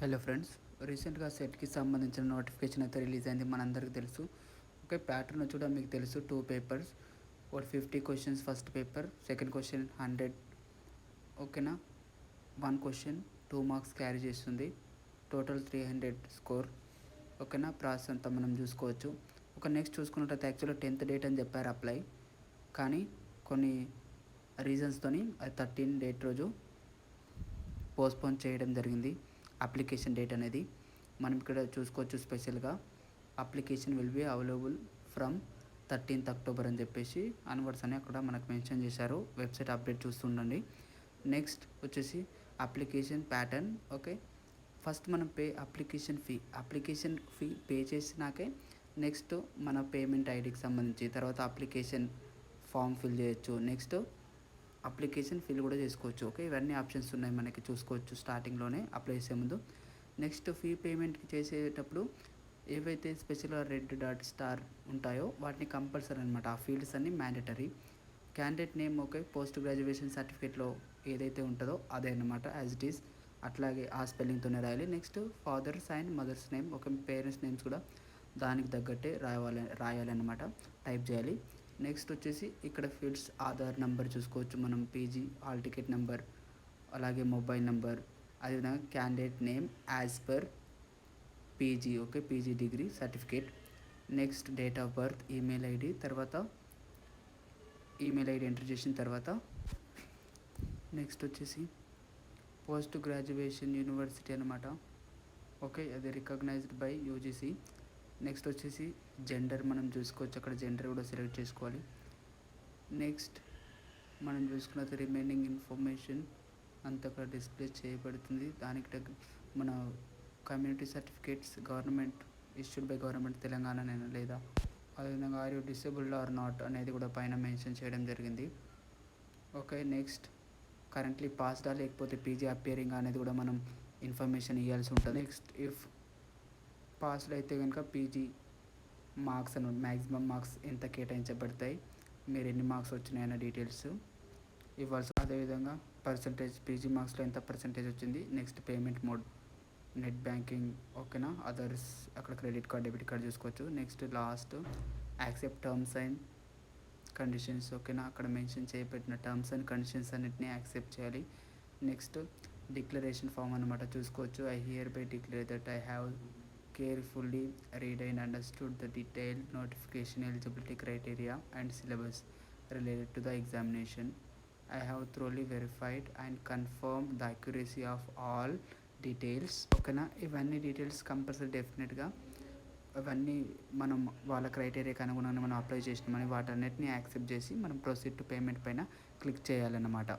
Hello friends, రీసెంట్గా సెట్కి సంబంధించిన నోటిఫికేషన్ అయితే రిలీజ్ అయింది. మనందరికీ తెలుసు. ఓకే, ప్యాటర్న్ వచ్చి కూడా మీకు తెలుసు. 2 పేపర్స్, ఒకటి 50 questions first paper, second question 100. ఓకేనా, 1 క్వశ్చన్ 2 మార్క్స్ క్యారీ చేస్తుంది. Total 300 score. ఓకేనా, ప్రాసెస్ అంతా మనం చూసుకోవచ్చు. ఒక నెక్స్ట్ చూసుకున్నట్లయితే యాక్చువల్గా 10th డేట్ అని చెప్పారు అప్లై, కానీ కొన్ని రీజన్స్తోని అది 13 డేట్ రోజు పోస్ట్పోన్ చేయడం జరిగింది. అప్లికేషన్ డేట్ అనేది మనం ఇక్కడ చూసుకోవచ్చు. స్పెషల్గా application will be available from 13th October అని చెప్పేసి అన్వర్డ్స్ అని అక్కడ మనకు మెన్షన్ చేశారు. వెబ్సైట్ అప్డేట్ చూస్తుండండి. నెక్స్ట్ వచ్చేసి అప్లికేషన్ ప్యాటర్న్. ఓకే, ఫస్ట్ మనం అప్లికేషన్ ఫీ పే చేసినాకే నెక్స్ట్ మన పేమెంట్ ఐడికి సంబంధించి తర్వాత అప్లికేషన్ ఫామ్ ఫిల్ చేయొచ్చు. నెక్స్ట్ అప్లికేషన్ ఫిల్ కూడా చేసుకోవచ్చు. ఓకే, ఇవన్నీ ఆప్షన్స్ ఉన్నాయి మనకి, చూసుకోవచ్చు స్టార్టింగ్లోనే అప్లై చేసే ముందు. నెక్స్ట్ ఫీ పేమెంట్కి చేసేటప్పుడు ఏవైతే స్పెషల్గా రెడ్ డాట్ స్టార్ ఉంటాయో వాటిని కంపల్సరీ అనమాట. ఆ ఫీల్డ్స్ అన్ని mandatory. Candidate name okay, post graduation సర్టిఫికేట్లో ఏదైతే ఉంటుందో అదే అనమాట, యాజ్ ఇట్ ఈస్ అట్లాగే ఆ స్పెల్లింగ్తోనే రాయాలి. Next father's and mother's name, ఒక పేరెంట్స్ నేమ్స్ కూడా దానికి తగ్గట్టే రాయాలన్నమాట, టైప్ చేయాలి. నెక్స్ట్ వచ్చేసి ఇక్కడ ఫీల్డ్స్ ఆధార్ నెంబర్ చూసుకోవచ్చు మనం, పీజీ హాల్ టికెట్ నెంబర్, అలాగే మొబైల్ నెంబర్, అదేవిధంగా candidate name as per PG. Okay, PG degree certificate. Next date of birth, email ID, తర్వాత ఈమెయిల్ ఐడి ఎంటర్ చేసిన తర్వాత నెక్స్ట్ వచ్చేసి పోస్ట్ గ్రాడ్యుయేషన్ యూనివర్సిటీ అనమాట. ఓకే, అది రికగ్నైజ్డ్ బై యూజీసీ. నెక్స్ట్ వచ్చేసి gender మనం చూసుకోవచ్చు, అక్కడ జెండర్ కూడా సెలెక్ట్ చేసుకోవాలి. నెక్స్ట్ మనం చూసుకున్నది రిమైనింగ్ ఇన్ఫర్మేషన్ అంతగా డిస్ప్లే చేయబడుతుంది. దానికి మన community certificates government issued by government Telangana లేదా, అదేవిధంగా are you disabled or not అనేది కూడా పైన మెన్షన్ చేయడం జరిగింది. ఓకే, నెక్స్ట్ కరెంట్లీ పాస్డా లేకపోతే పీజీ అపియరింగ్ అనేది కూడా మనం ఇన్ఫర్మేషన్ ఇవ్వాల్సి ఉంటుంది. నెక్స్ట్ ఇఫ్ పాస్డ్ అయితే కనుక పీజీ మార్క్స్ అని మ్యాక్సిమం మార్క్స్ ఎంత కేటాయించబడతాయి, మీరు ఎన్ని మార్క్స్ వచ్చినాయన్న డీటెయిల్స్ ఇవ్వాల్సి. అదేవిధంగా పర్సంటేజ్, పీజీ మార్క్స్లో ఎంత పర్సంటేజ్ వచ్చింది. Next payment mode, net banking. ఓకేనా, అదర్స్ అక్కడ క్రెడిట్ కార్డ్, డెబిట్ కార్డ్ చూసుకోవచ్చు. Next last accept terms and conditions. ఓకేనా, అక్కడ మెన్షన్ చేయబడిన టర్మ్స్ అండ్ కండిషన్స్ అన్నిటిని యాక్సెప్ట్ చేయాలి. నెక్స్ట్ డిక్లరేషన్ ఫామ్ అనమాట, చూసుకోవచ్చు. I here by declare that I have carefully read and understood the detailed notification eligibility criteria and syllabus related to the examination. I have thoroughly verified and confirmed the accuracy of all details. ఓకేనా, ఇవన్నీ details compulsory డెఫినెట్గా అవన్నీ మనం వాళ్ళ క్రైటీరియాకి అనుగుణంగా మనం apply చేసినామని వాటన్నిటిని యాక్సెప్ట్ చేసి మనం ప్రొసీడ్ టు పేమెంట్ పైన క్లిక్ చేయాలన్నమాట.